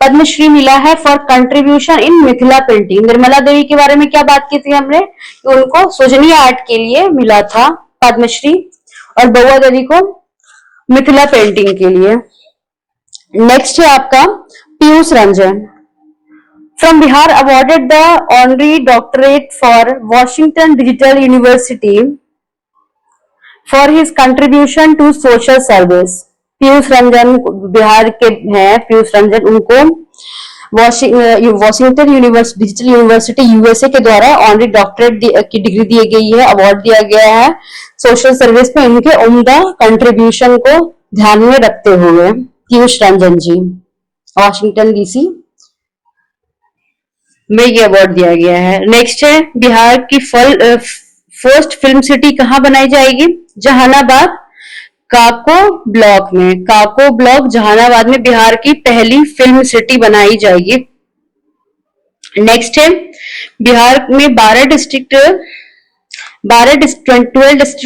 पद्मश्री मिला है for contribution in Mithila painting. Nirmala Devi के बारे में क्या बात की थी हमने कि उनको सुजनी आर्ट के लिए मिला था पद्मश्री, और बहुआ देवी को मिथिला पेंटिंग के लिए। नेक्स्ट है आपका Piyush Ranjan from Bihar awarded the honorary doctorate for Washington Digital University for his contribution to social service। Piyush Ranjan Bihar के हैं, पीयूष रंजन, उनको वॉशिंगटन डिजिटल यूनिवर्सिटी यूएसए के द्वारा ऑनरी डॉक्टरेट की डिग्री दी गई है, अवार्ड दिया गया है सोशल सर्विस में इनके उम्दा कंट्रीब्यूशन को ध्यान में रखते हुए। पीयूष रंजन जी वॉशिंगटन डीसी में ये अवार्ड दिया गया है। नेक्स्ट है बिहार की फर्स्ट फिल्म सिटी कहाँ बनाई जाएगी? जहानाबाद काको ब्लॉक में। काको ब्लॉक जहानाबाद में बिहार की पहली फिल्म सिटी बनाई जाएगी। नेक्स्ट है बिहार में 12 district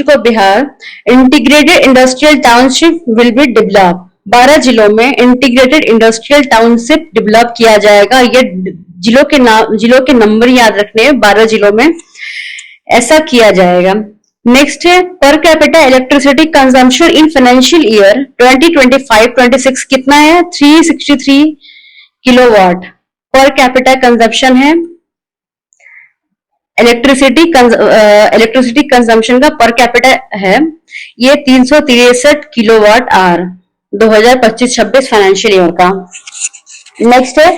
of Bihar integrated industrial township will be develop. 12 जिलों में इंटीग्रेटेड इंडस्ट्रियल टाउनशिप डेवलप किया जाएगा। ये जिलों के नंबर याद रखने हैं, 12 जिलों में ऐसा किया जाएगा। नेक्स्ट है per capita electricity consumption in financial year 2025-26 कितना है? 363 किलोवाट पर कैपिटा कंजम्पशन है। इलेक्ट्रिसिटी कंजम्पशन का पर कैपिटा है ये 363 किलोवाट आवर 2025-26 फाइनेंशियल ईयर का। नेक्स्ट है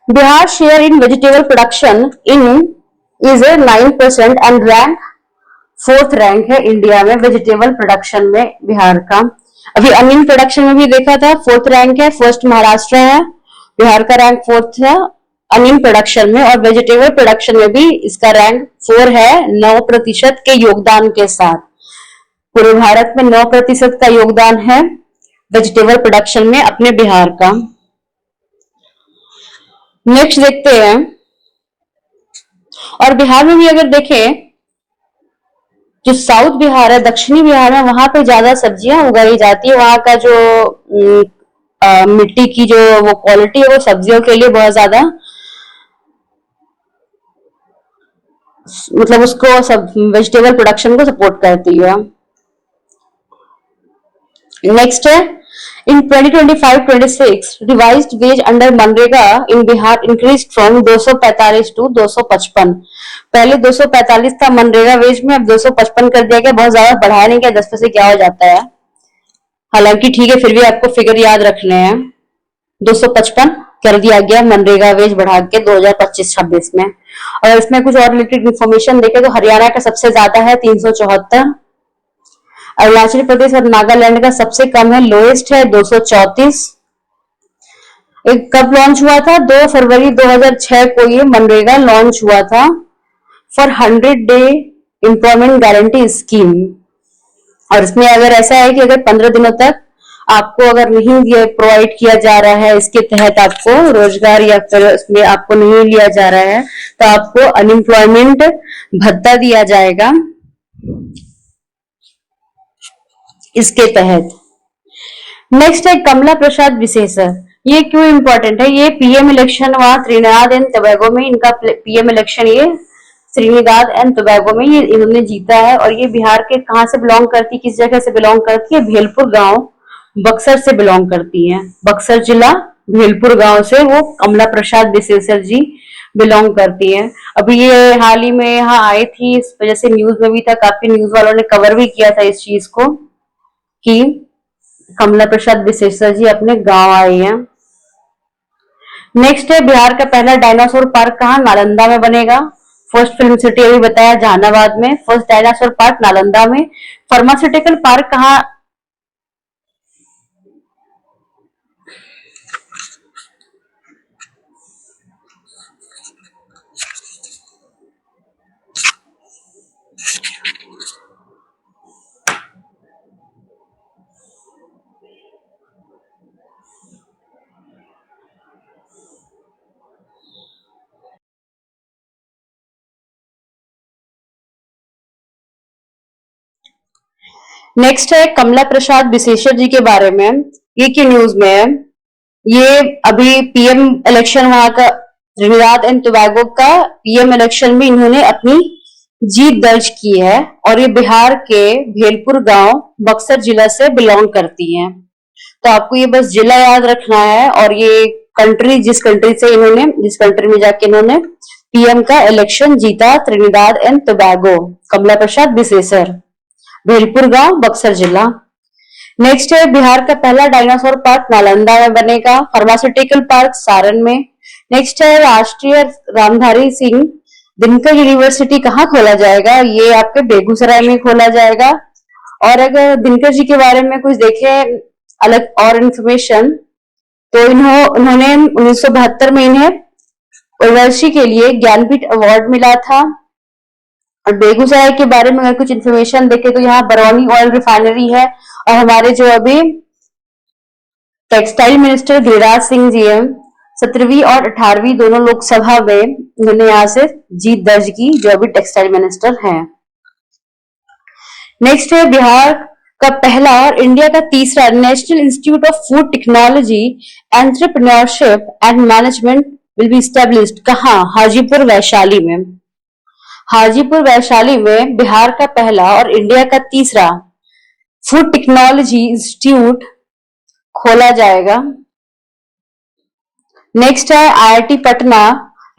Bihar share in vegetable production is 9% and rank 4th rank है इंडिया में वेजिटेबल प्रोडक्शन में बिहार का। अभी अनियन प्रोडक्शन में भी देखा था 4th रैंक है, फर्स्ट महाराष्ट्र है, बिहार का रैंक 4th है अनियन प्रोडक्शन में, और वेजिटेबल प्रोडक्शन में भी इसका रैंक 4 है 9% के योगदान के साथ। पूरे भारत में 9% का योगदान है वेजिटेबल प्रोडक्शन में अपने बिहार का। नेक्स्ट देखते हैं, और बिहार में भी अगर देखें जो साउथ बिहार है, दक्षिणी बिहार में, वहां पे ज्यादा सब्जियां उगाई जाती है। वहां का जो मिट्टी की जो वो क्वालिटी है वो सब्जियों के लिए बहुत ज्यादा, मतलब उसको सब वेजिटेबल प्रोडक्शन को सपोर्ट करती है। नेक्स्ट है, in 2025-26 revised wage under MNREGA in Bihar increase from 245 to 255। पहले 245 था मनरेगा वेज में, अब 255 कर दिया गया। बहुत ज्यादा बढ़ाया नहीं गया, 10 से क्या हो जाता है, हालांकि ठीक है, फिर भी आपको फिगर याद रखने हैं। 255 कर दिया गया मनरेगा वेज बढ़ा के 2025-26 में। और इसमें कुछ और रिलेटेड इंफॉर्मेशन देखे तो हरियाणा का सबसे ज्यादा है 374, अरुणाचल प्रदेश और नागालैंड का सबसे कम है, लोएस्ट है 234। एक कब लॉन्च हुआ था, 2 फरवरी 2006 को ये मनरेगा लॉन्च हुआ था for 100 day employment guarantee scheme. और इसमें अगर ऐसा है कि अगर 15 दिनों तक आपको अगर नहीं प्रोवाइड किया जा रहा है, इसके तहत आपको रोजगार या फिर उसमें आपको नहीं लिया जा रहा है, तो आपको अनएम्प्लॉयमेंट भत्ता दिया जाएगा इसके तहत। नेक्स्ट है कमला प्रसाद विशेषर। ये क्यों इंपॉर्टेंट है, ये पीएम इलेक्शन वहां त्रिनिदाद एंड टोबैगो में, इनका पीएम इलेक्शन ये त्रिनिदाद एंड टोबैगो में ये इन्होंने जीता है। और ये बिहार के कहां से बिलोंग करती है, किस जगह से बिलोंग करती है, भेलपुर गांव बक्सर से बिलोंग करती है। बक्सर जिला भेलपुर गांव से वो कमला प्रसाद विशेषर जी बिलोंग करती है। अभी ये हाल ही में यहाँ आई थी, इस वजह से न्यूज में भी था, काफी न्यूज वालों ने कवर भी किया था इस चीज को कि कमला प्रसाद विशेषर जी अपने गांव आई हैं। नेक्स्ट है, बिहार का पहला डायनासोर पार्क कहाँ, नालंदा में बनेगा। फर्स्ट फिल्म सिटी अभी बताया जहानाबाद में, फर्स्ट डायनासोर पार्क नालंदा में। फार्मास्यूटिकल पार्क कहाँ, नेक्स्ट है कमला प्रसाद विशेषर जी के बारे में, ये की न्यूज में है। ये अभी पीएम इलेक्शन वहां का त्रिनिदाद एंड टोबैगो का पीएम इलेक्शन में इन्होंने अपनी जीत दर्ज की है। और ये बिहार के भेलपुर गांव बक्सर जिला से बिलोंग करती हैं। तो आपको ये बस जिला याद रखना है, और ये कंट्री, जिस कंट्री से इन्होंने, जिस कंट्री में जाके इन्होंने पीएम का इलेक्शन जीता, त्रिनिदाद एंड टोबैगो, कमला प्रसाद विशेषर, भेलपुर गांव बक्सर जिला। नेक्स्ट है, बिहार का पहला डायनासोर पार्क नालंदा में बनेगा। फार्मास्यूटिकल पार्क सारण में। नेक्स्ट है, राष्ट्रीय रामधारी सिंह दिनकर यूनिवर्सिटी कहाँ खोला जाएगा, ये आपके बेगूसराय में खोला जाएगा। और अगर दिनकर जी के बारे में कुछ देखे अलग और इंफॉर्मेशन, तो उन्होंने 1972 में इन्हें उर्वशी के लिए ज्ञानपीठ अवार्ड मिला था। और बेगूसराय के बारे में अगर कुछ इन्फॉर्मेशन देखे तो यहाँ बरौनी ऑयल रिफाइनरी है। और हमारे जो अभी टेक्सटाइल मिनिस्टर गिरिराज सिंह जी हैं, 17वीं और 18वीं दोनों लोकसभा में उन्होंने यहाँ से जीत दर्ज की, जो अभी टेक्सटाइल मिनिस्टर हैं। नेक्स्ट है, बिहार का पहला और इंडिया का तीसरा national institute of food technology, entrepreneurship and management will be established कहाँ, हाजीपुर वैशाली में। हाजीपुर वैशाली में बिहार का पहला और इंडिया का तीसरा फूड टेक्नोलॉजी इंस्टीट्यूट खोला जाएगा। नेक्स्ट है, IIT Patna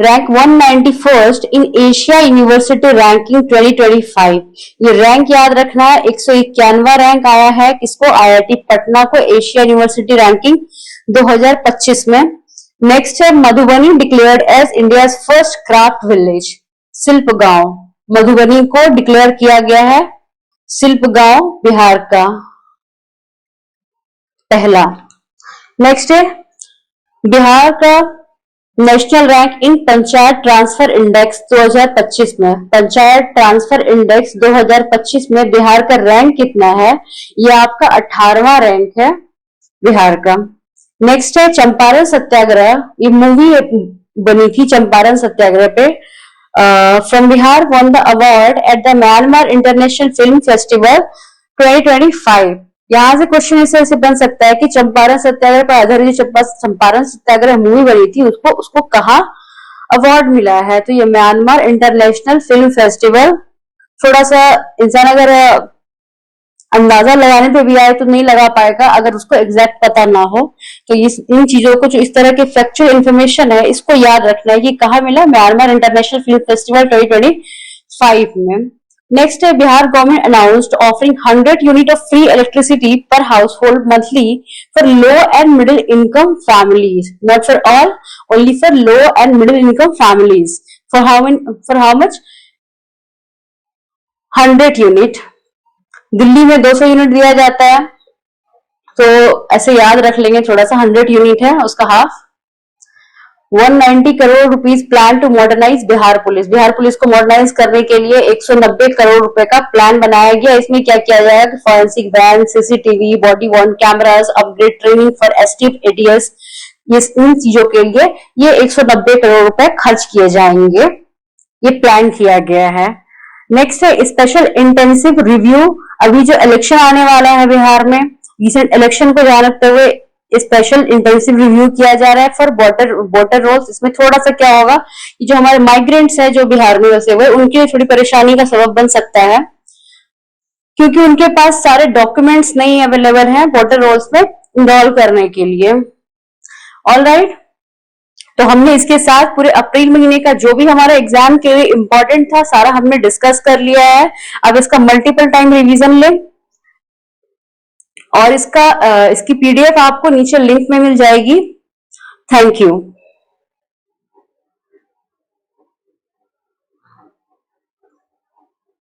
rank 191st in Asia university ranking 2025। ये रैंक याद रखना है, 191वां रैंक आया है किसको, आईआईटी पटना को, एशिया यूनिवर्सिटी रैंकिंग 2025 में। नेक्स्ट है, Madhubani declared as India first craft village, शिल्प गांव, मधुबनी को डिक्लेयर किया गया है शिल्प गांव बिहार का पहला। नेक्स्ट है, बिहार का national rank in panchayat transfer index 2025 में, पंचायत ट्रांसफर इंडेक्स 2025 में बिहार का रैंक कितना है, ये आपका 18वां रैंक है बिहार का। नेक्स्ट है, चंपारण सत्याग्रह, ये मूवी बनी थी चंपारण सत्याग्रह पे, from Bihar won the award at the Myanmar International Film Festival 2025. यहाँ से क्वेश्चन ऐसे बन सकता है कि चंपारण सत्याग्रह पर आधारित जो चंपारण सत्याग्रह मूवी बनी थी उसको कहाँ अवार्ड मिला है? तो ये म्यांमार इंटरनेशनल फिल्म फेस्टिवल। थोड़ा सा इंसान अगर अंदाजा लगाने पे भी आए तो नहीं लगा पाएगा अगर उसको एग्जैक्ट पता ना हो। तो इन चीजों को जो इस तरह के फैक्चुअल इंफॉर्मेशन है इसको याद रखना है कि कहाँ मिला? म्यांमार इंटरनेशनल फिल्म फेस्टिवल 2025 में। नेक्स्ट है Bihar government announced offering 100 unit of free electricity per household monthly for low and middle income families, not for all, only for low and middle income families. For how much? 100 unit. Delhi में 200 unit दिया जाता है, तो ऐसे याद रख लेंगे थोड़ा सा। 100 यूनिट है, उसका half. 190 crore rupees plan to modernise Bihar police. Bihar police को मॉडर्नाइज करने के लिए 190 करोड़ रुपए का प्लान बनाया गया। इसमें क्या किया जाएगा? Forensic van, CCTV, body worn cameras, upgrade training for STF ATS, ये इन चीजों के लिए ये 190 करोड़ रुपए खर्च किए जाएंगे। ये प्लान किया गया है। नेक्स्ट है स्पेशल इंटेंसिव रिव्यू। अभी जो इलेक्शन आने वाला है बिहार में, रिसेंट इलेक्शन को ध्यान रखते हुए स्पेशल इंटेंसिव रिव्यू किया जा रहा है फॉर वोटर रोल्स। इसमें थोड़ा सा क्या होगा कि जो हमारे माइग्रेंट्स है जो बिहार में बसे हुए, उनके लिए थोड़ी परेशानी का सबब बन सकता है, क्योंकि उनके पास सारे डॉक्यूमेंट्स नहीं अवेलेबल हैं वोटर रोल्स में इनरोल करने के लिए। ऑल राइट, तो हमने इसके साथ पूरे अप्रैल महीने का जो भी हमारा एग्जाम के लिए इंपॉर्टेंट था सारा हमने डिस्कस कर लिया है। अब इसका मल्टीपल टाइम रिवीजन लें और इसकी पीडीएफ आपको नीचे लिंक में मिल जाएगी। Thank you.